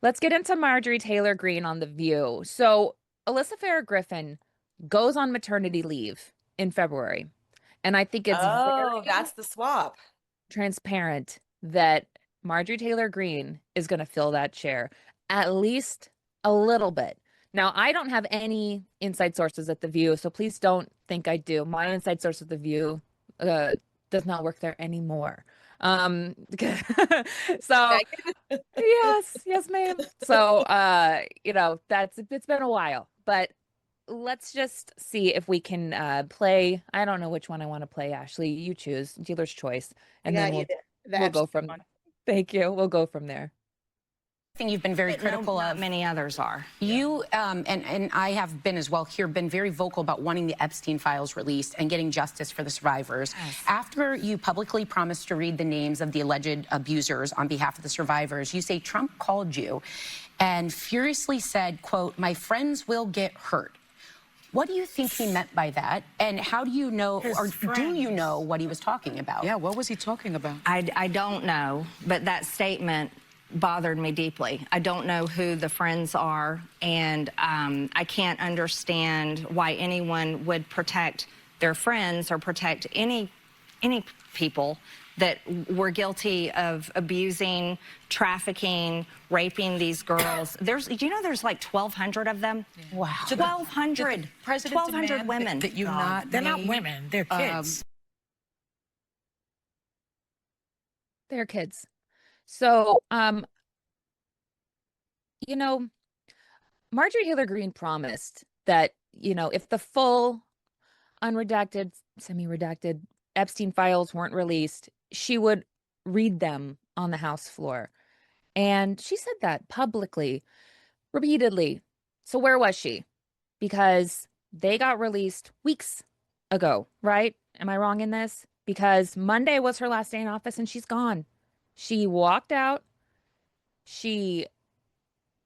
let's get into Marjorie Taylor Greene on The View. So Alyssa Farah Griffin goes on maternity leave in February. And I think it's Oh, very that's the swap. transparent that Marjorie Taylor Greene is going to fill that chair at least a little bit. Now, I don't have any inside sources at The View, so please don't think I do. My inside source at The View does not work there anymore. So yes, ma'am. So it's been a while, but let's just see if we can play. I don't know which one I want to play, Ashley. You choose, dealer's choice, and then we'll go from Thank you. We'll go from there. Thing you've been very critical of. Many others are. You and I have been as well here, been very vocal about wanting the Epstein files released and getting justice for the survivors. Yes. After you publicly promised to read the names of the alleged abusers on behalf of the survivors, you say Trump called you and furiously said, quote, "My friends will get hurt." What do you think he meant by that? And how do you know, do you know what he was talking about? Yeah, what was he talking about? I don't know, but that statement bothered me deeply. I don't know who the friends are, and I can't understand why anyone would protect their friends or protect any people that were guilty of abusing, trafficking, raping these girls. There's like 1,200 of them. Yeah. Wow. 1,200. 1,200 women. That you They're not women. They're kids. They're kids. So, Marjorie Taylor Greene promised that, if the full unredacted, semi-redacted Epstein files weren't released, she would read them on the House floor. And she said that publicly, repeatedly. So where was she? Because they got released weeks ago, right? Am I wrong in this? Because Monday was her last day in office and she's gone. She walked out. She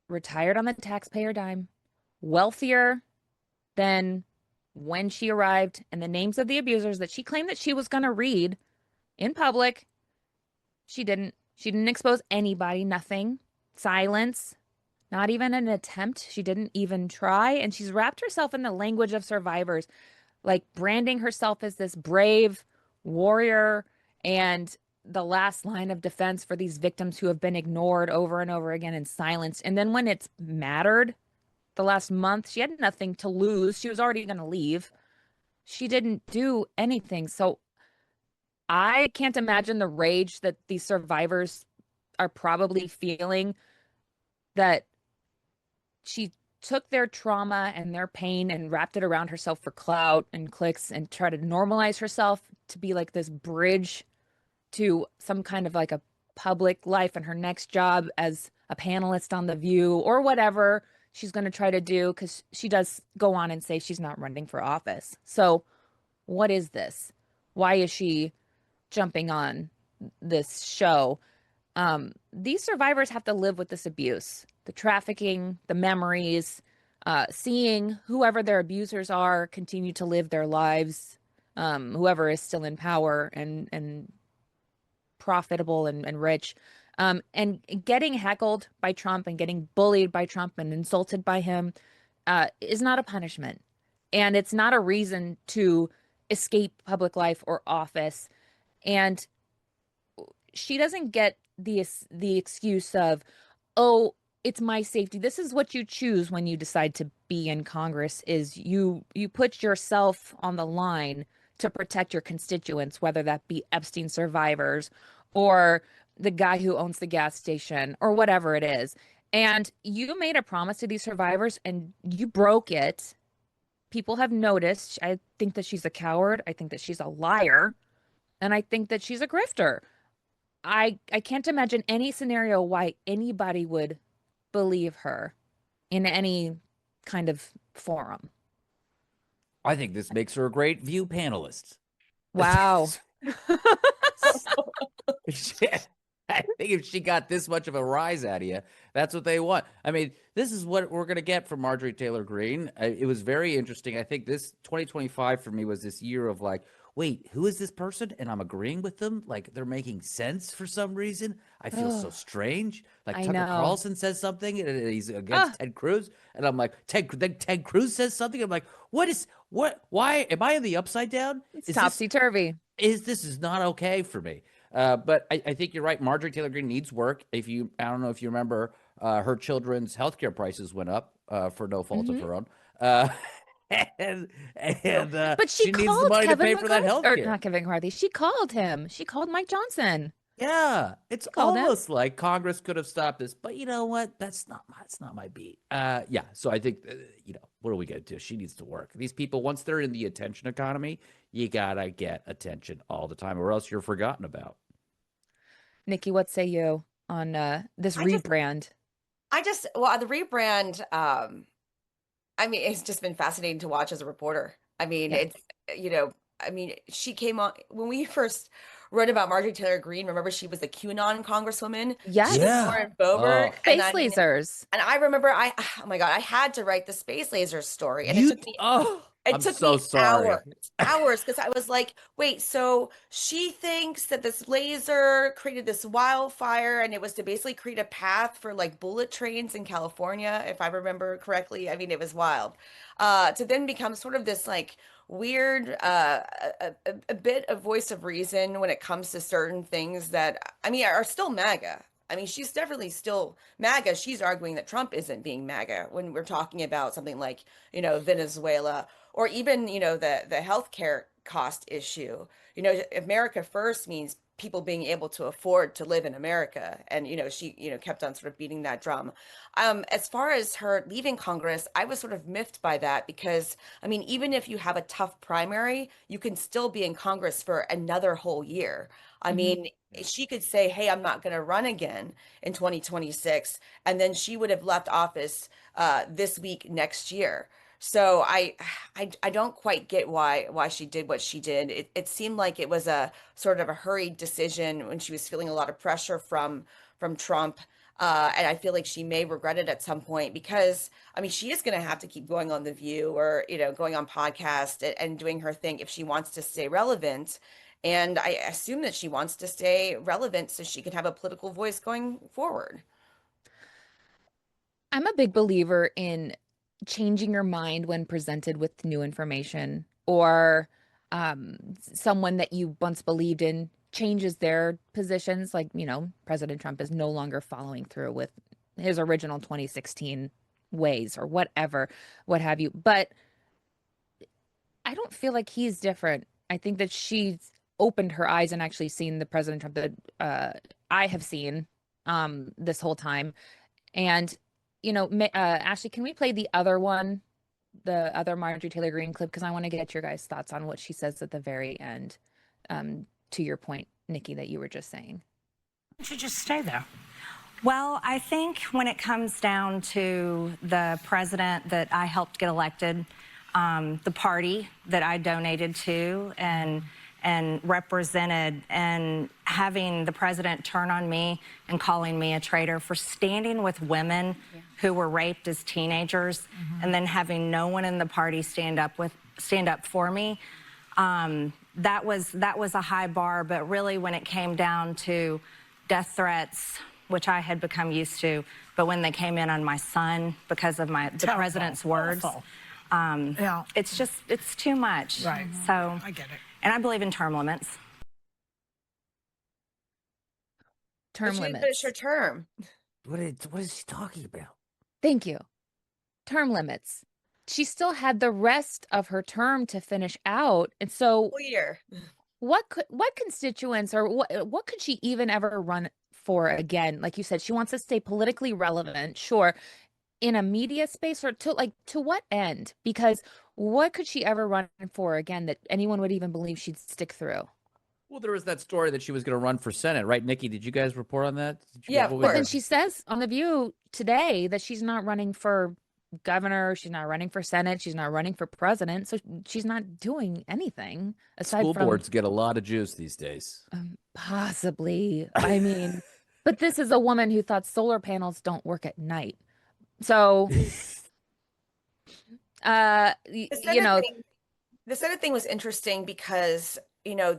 retired on the taxpayer dime, wealthier than when she arrived, and the names of the abusers that she claimed that she was going to read in public, she didn't. She didn't expose anybody, nothing. Silence, not even an attempt. She didn't even try. And she's wrapped herself in the language of survivors, like branding herself as this brave warrior and the last line of defense for these victims who have been ignored over and over again and silenced. And then when it's mattered, the last month, she had nothing to lose. She was already going to leave. She didn't do anything. So I can't imagine the rage that these survivors are probably feeling, that she took their trauma and their pain and wrapped it around herself for clout and clicks and tried to normalize herself to be like this bridge to some kind of like a public life and her next job as a panelist on The View or whatever she's going to try to do, because she does go on and say she's not running for office. So what is this? Why is she jumping on this show? These survivors have to live with this abuse, the trafficking, the memories, seeing whoever their abusers are continue to live their lives, whoever is still in power and profitable and rich, and getting heckled by Trump and getting bullied by Trump and insulted by him is not a punishment. And it's not a reason to escape public life or office. And she doesn't get the excuse of, oh, it's my safety. This is what you choose when you decide to be in Congress, is you put yourself on the line to protect your constituents, whether that be Epstein survivors or the guy who owns the gas station or whatever it is. And you made a promise to these survivors and you broke it. People have noticed. I think that she's a coward. I think that she's a liar. And I think that she's a grifter. I can't imagine any scenario why anybody would believe her in any kind of forum. I think this makes her a great View panelist. Wow. I think if she got this much of a rise out of you, that's what they want. I mean, this is what we're going to get from Marjorie Taylor Greene. It was very interesting. I think this 2025 for me was this year of like, wait, who is this person? And I'm agreeing with them. Like they're making sense for some reason. I feel so Oh, strange. Like I Tucker know. Carlson says something and he's against Oh, Ted Cruz. And I'm like, then Ted Cruz says something. I'm like, why am I in the upside down? it's Is this, topsy-turvy. this is not okay for me. But I think you're right. Marjorie Taylor Greene needs work. I don't know if you remember, her children's healthcare prices went up for no fault of Hmm. her own. Uh, and But she she needs the called money to Kevin pay for that McCarthy, or healthcare. not Kevin McCarthy. She called him. She called Mike Johnson. Yeah, it's She called him. almost like Congress could have stopped this, but you know what? That's not my beat. Yeah. So I think what are we gonna do? She needs to work. These people, once they're in the attention economy, you gotta get attention all the time, or else you're forgotten about. Nikki, what say you on this I just, rebrand? well, the rebrand, I mean, it's just been fascinating to watch as a reporter. I mean, Yeah. it's, I mean, she came on when we first wrote about Marjorie Taylor Greene. Remember, she was the QAnon congresswoman. She was Yes. Yeah. Lauren Boebert. Oh, And Face I mean, lasers. and I remember oh my God, I had to write the space laser story. And it I'm took so me sorry. hours, because I was like, wait, so she thinks that this laser created this wildfire and it was to basically create a path for like bullet trains in California, if I remember correctly. I mean, it was wild. To then become sort of this like weird, a bit of voice of reason when it comes to certain things that, I mean, are still MAGA. I mean, she's definitely still MAGA. She's arguing that Trump isn't being MAGA when we're talking about something like, Venezuela, or even, the healthcare cost issue. America first means people being able to afford to live in America. And, she, kept on sort of beating that drum. As far as her leaving Congress, I was sort of miffed by that because, I mean, even if you have a tough primary, you can still be in Congress for another whole year. I Hmm. mean, she could say, hey, I'm not going to run again in 2026. And then she would have left office this week next year. So I don't quite get why she did what she did. It seemed like it was a sort of a hurried decision when she was feeling a lot of pressure from Trump. And I feel like she may regret it at some point because, I mean, she is going to have to keep going on The View or, going on podcast and doing her thing if she wants to stay relevant. And I assume that she wants to stay relevant so she can have a political voice going forward. I'm a big believer in changing your mind when presented with new information, or someone that you once believed in changes their positions. Like, President Trump is no longer following through with his original 2016 ways or whatever, what have you. But I don't feel like he's different. I think that she's opened her eyes and actually seen the President Trump that I have seen this whole time. And, Ashley, can we play the other one, the other Marjorie Taylor Greene clip? Because I want to get your guys' thoughts on what she says at the very end, to your point, Nikki, that you were just saying. You should just stay there. Well, I think when it comes down to the president that I helped get elected, the party that I donated to and represented, and having the president turn on me and calling me a traitor for standing with women who were raped as teenagers, and then having no one in the party stand up for me. That was a high bar, but really when it came down to death threats, which I had become used to, but when they came in on my son because of the president's words, Yeah. it's too much. Right. So I get it. and I believe in term limits. Term She didn't limits. finish her term. What is she talking about? Thank you. Term limits. She still had the rest of her term to finish out. And so Full year. what constituents, or what could she even ever run for again? Like you said, she wants to stay politically relevant, sure, in a media space, or to what end? Because what could she ever run for again that anyone would even believe she'd stick through? Well, there was that story that she was going to run for Senate, right? Nikki, did you guys report on that? Yeah, of What was But then course. that? she says on The View today that she's not running for governor, she's not running for Senate, she's not running for president. So she's not doing anything aside School from boards get a lot of juice these days. possibly. I mean, but this is a woman who thought solar panels don't work at night. So, The Senate thing was interesting because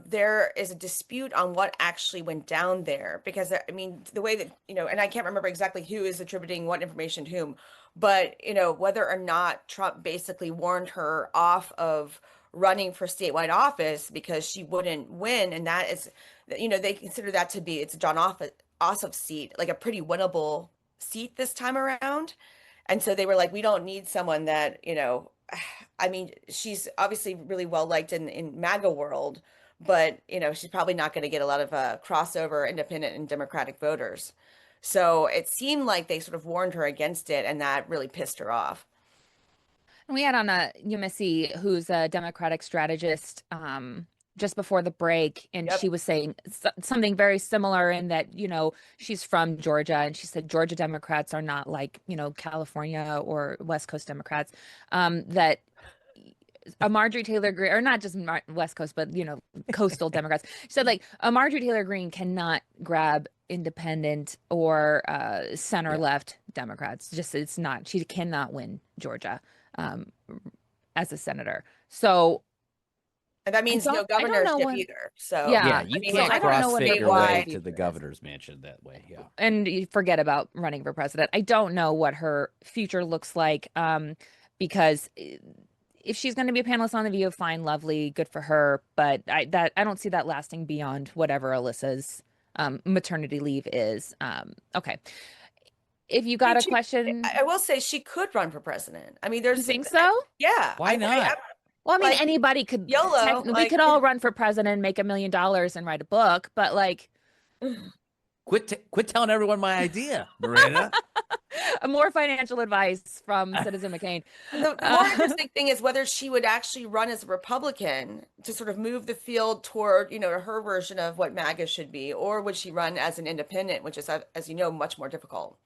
there is a dispute on what actually went down there, because I mean, the way that, and I can't remember exactly who is attributing what information to whom, but, whether or not Trump basically warned her off of running for statewide office because she wouldn't win. And that is, they consider that to be, it's John Ossoff's seat, like a pretty winnable seat this time around. And so they were like, we don't need someone that, I mean, she's obviously really well liked in MAGA world, but, she's probably not going to get a lot of crossover independent and Democratic voters. So it seemed like they sort of warned her against it, and that really pissed her off. And we had on a Missy, who's a Democratic strategist, just before the break, and Yep. she was saying something very similar in that, she's from Georgia, and she said Georgia Democrats are not like, California or West Coast Democrats, that a Marjorie Taylor Greene, or not just West Coast, but, coastal Democrats. She said, like, a Marjorie Taylor Greene cannot grab independent or center-left Democrats. Just, it's not, she cannot win Georgia as a senator. So, And that means no I don't know governorship what- either. So Yeah, Yeah, I you mean, can't I don't know what her CrossFit your way statewide- to the governor's mansion that way. Yeah. and you forget about running for president. I don't know what her future looks like, because if she's going to be a panelist on The View, fine, lovely, good for her. But I don't see that lasting beyond whatever Alyssa's maternity leave is. Okay. If you got a question, I will say she could run for president. I mean, you there's think so? Yeah. Why not? Well, I mean, like, anybody could. YOLO, We like- could all run for president, make $1 million, and write a book. But like, Quit telling everyone my idea, Miranda. more financial advice from Citizen McCain. The more interesting thing is whether she would actually run as a Republican to sort of move the field toward, her version of what MAGA should be, or would she run as an independent, which is, as you know, much more difficult.